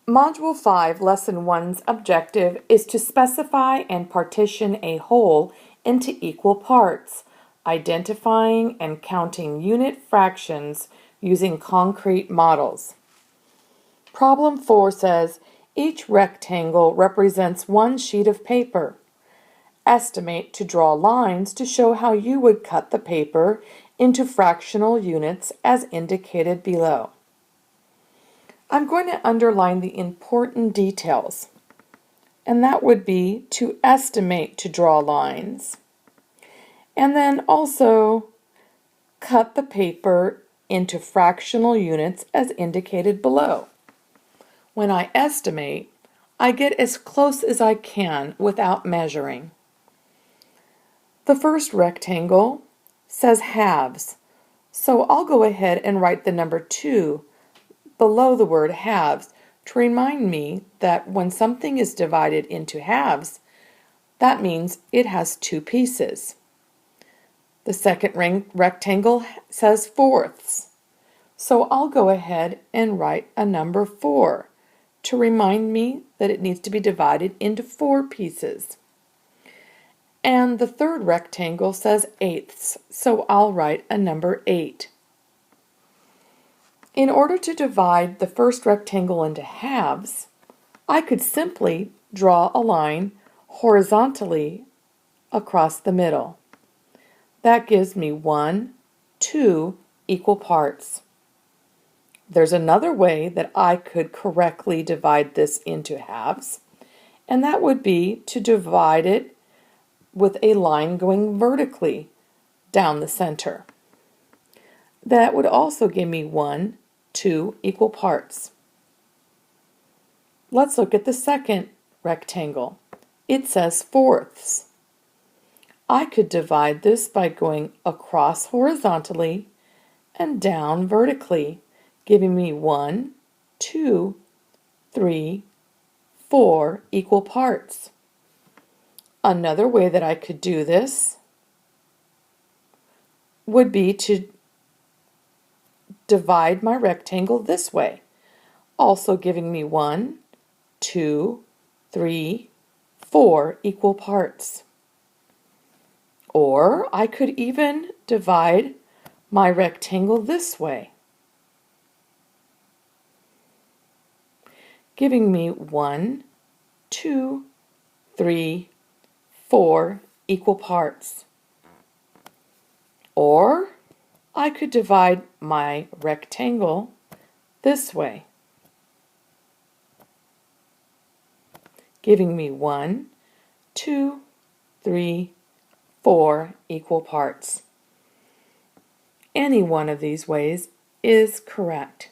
Module 5, Lesson 1's objective is to specify and partition a whole into equal parts, identifying and counting unit fractions using concrete models. Problem 4 says, each rectangle represents one sheet of paper. Estimate to draw lines to show how you would cut the paper into fractional units as indicated below. I'm going to underline the important details, and that would be to estimate to draw lines, and then also cut the paper into fractional units as indicated below. When I estimate, I get as close as I can without measuring. The first rectangle says halves, so I'll go ahead and write the number 2 below the word halves to remind me that when something is divided into halves, that means it has 2 pieces. The second rectangle says fourths, so I'll go ahead and write a number 4 to remind me that it needs to be divided into 4 pieces. And the third rectangle says eighths, so I'll write a number 8. In order to divide the first rectangle into halves, I could simply draw a line horizontally across the middle. That gives me 1, 2 equal parts. There's another way that I could correctly divide this into halves, and that would be to divide it with a line going vertically down the center. That would also give me 1, 2 equal parts. Let's look at the second rectangle. It says fourths. I could divide this by going across horizontally and down vertically, giving me 1, 2, 3, 4 equal parts. Another way that I could do this would be to divide my rectangle this way, also giving me 1, 2, 3, 4 equal parts. Or I could even divide my rectangle this way, giving me 1, 2, 3, 4 equal parts. Or I could divide my rectangle this way, giving me 1, 2, 3, 4 equal parts. Any one of these ways is correct.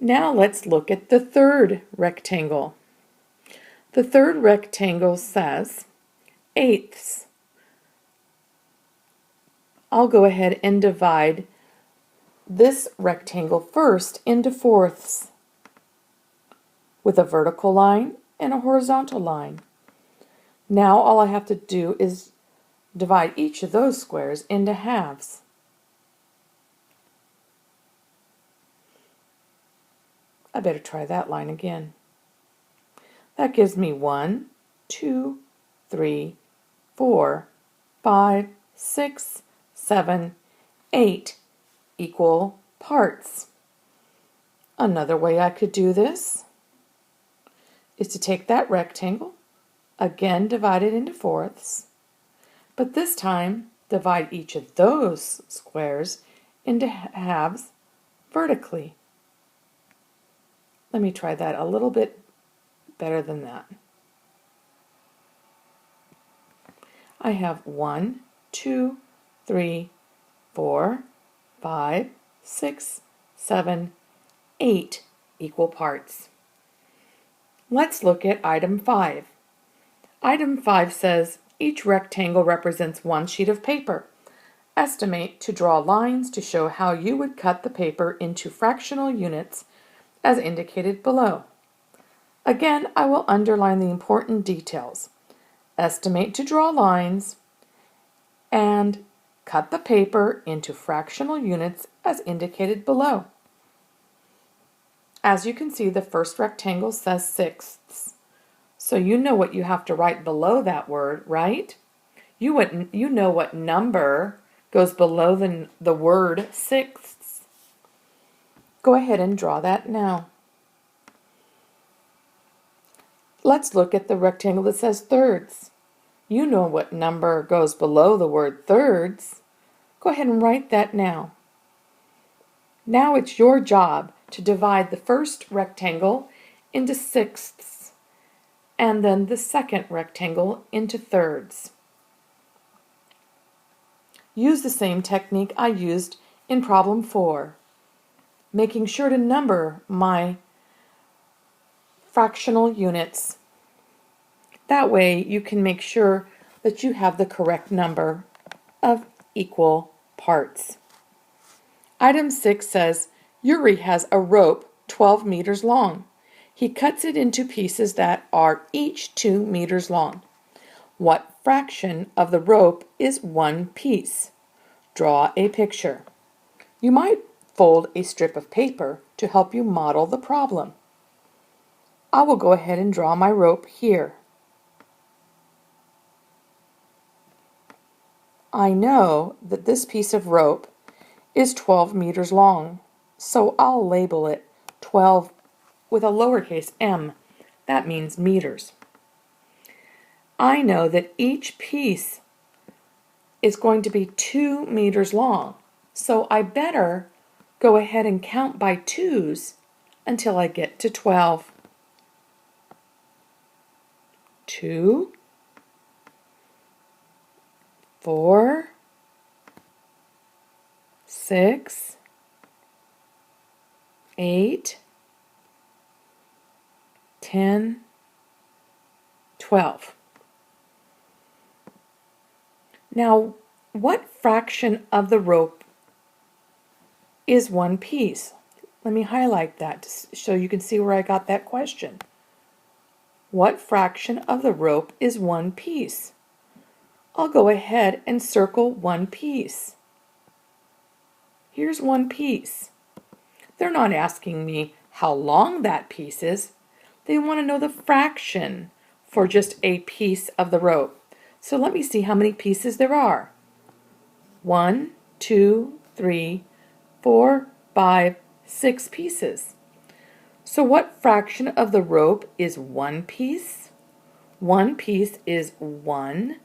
Now let's look at the third rectangle. The third rectangle says eighths. I'll go ahead and divide this rectangle first into fourths with a vertical line and a horizontal line. Now all I have to do is divide each of those squares into halves. I better try that line again. That gives me 1, 2, 3, 4, 5, 6, 7, 8 equal parts. Another way I could do this is to take that rectangle, again divide it into fourths, but this time divide each of those squares into halves vertically. Let me try that a little bit better than that. I have 1, 2, 3, 4, 5, 6, 7, 8 equal parts. Let's look at item 5. Item 5 says, each rectangle represents one sheet of paper. Estimate to draw lines to show how you would cut the paper into fractional units as indicated below. Again, I will underline the important details. Estimate to draw lines and cut the paper into fractional units as indicated below. As you can see, the first rectangle says sixths. So you know what you have to write below that word, right? You know what number goes below the word sixths. Go ahead and draw that now. Let's look at the rectangle that says thirds. You know what number goes below the word thirds. Go ahead and write that now. Now it's your job to divide the first rectangle into sixths and then the second rectangle into thirds. Use the same technique I used in problem 4, making sure to number my fractional units. That way you can make sure that you have the correct number of equal parts. Item 6 says, Yuri has a rope 12 meters long. He cuts it into pieces that are each 2 meters long. What fraction of the rope is one piece? Draw a picture. You might fold a strip of paper to help you model the problem. I will go ahead and draw my rope here. I know that this piece of rope is 12 meters long, so I'll label it 12 with a lowercase m. That means meters. I know that each piece is going to be 2 meters long, so I better go ahead and count by twos until I get to 12. 2, 4, 6, 8, 10, 12. Now, what fraction of the rope is one piece? Let me highlight that so you can see where I got that question. What fraction of the rope is one piece? I'll go ahead and circle one piece. Here's one piece. They're not asking me how long that piece is. They want to know the fraction for just a piece of the rope. So let me see how many pieces there are. 1, 2, 3, 4, 5, 6 pieces. So what fraction of the rope is one piece? One piece is 1/6.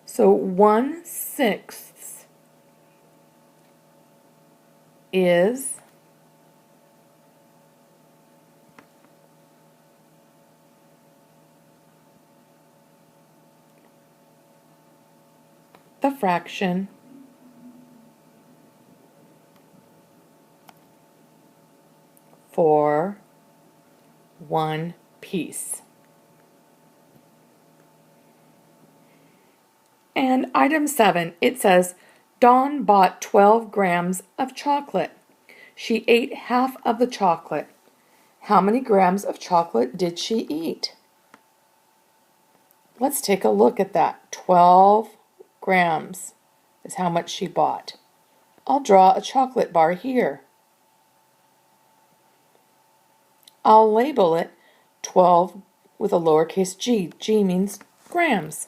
So 1/6 is the fraction for one piece. And item 7, it says, Dawn bought 12 grams of chocolate. She ate half of the chocolate. How many grams of chocolate did she eat? Let's take a look at that. 12 grams is how much she bought. I'll draw a chocolate bar here. I'll label it 12 with a lowercase g. G means grams.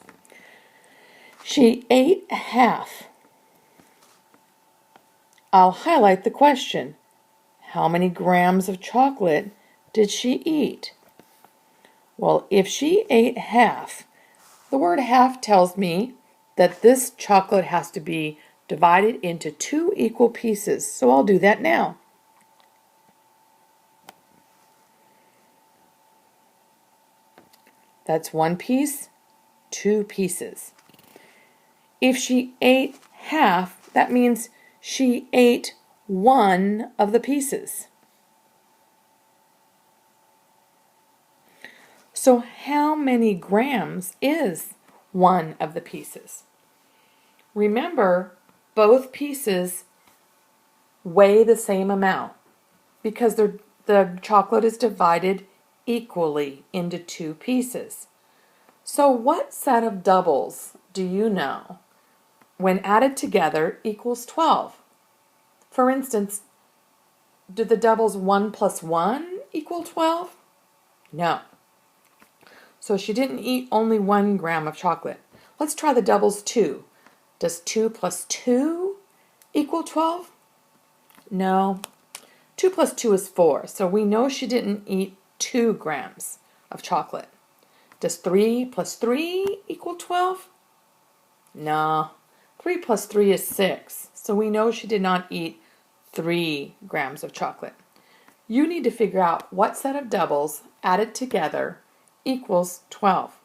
She ate half. I'll highlight the question. How many grams of chocolate did she eat? Well, if she ate half, the word half tells me that this chocolate has to be divided into 2 equal pieces. So I'll do that now. That's 1 piece, 2 pieces. If she ate half, that means she ate 1 of the pieces. So how many grams is 1 of the pieces? Remember, both pieces weigh the same amount because the chocolate is divided equally into 2 pieces. So what set of doubles do you know when added together equals 12. For instance, do the doubles 1 plus 1 equal 12? No. So she didn't eat only 1 gram of chocolate. Let's try the doubles 2. Does 2 plus 2 equal 12? No. 2 plus 2 is 4, so we know she didn't eat 2 grams of chocolate. Does 3 plus 3 equal 12? No. 3 plus 3 is 6, so we know she did not eat 3 grams of chocolate. You need to figure out what set of doubles added together equals 12.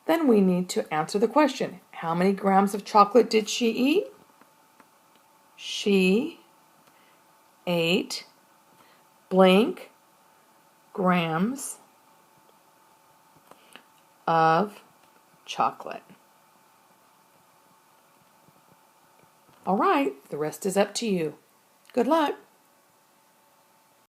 Then we need to answer the question, how many grams of chocolate did she eat? She ate blank grams of chocolate. All right, the rest is up to you. Good luck.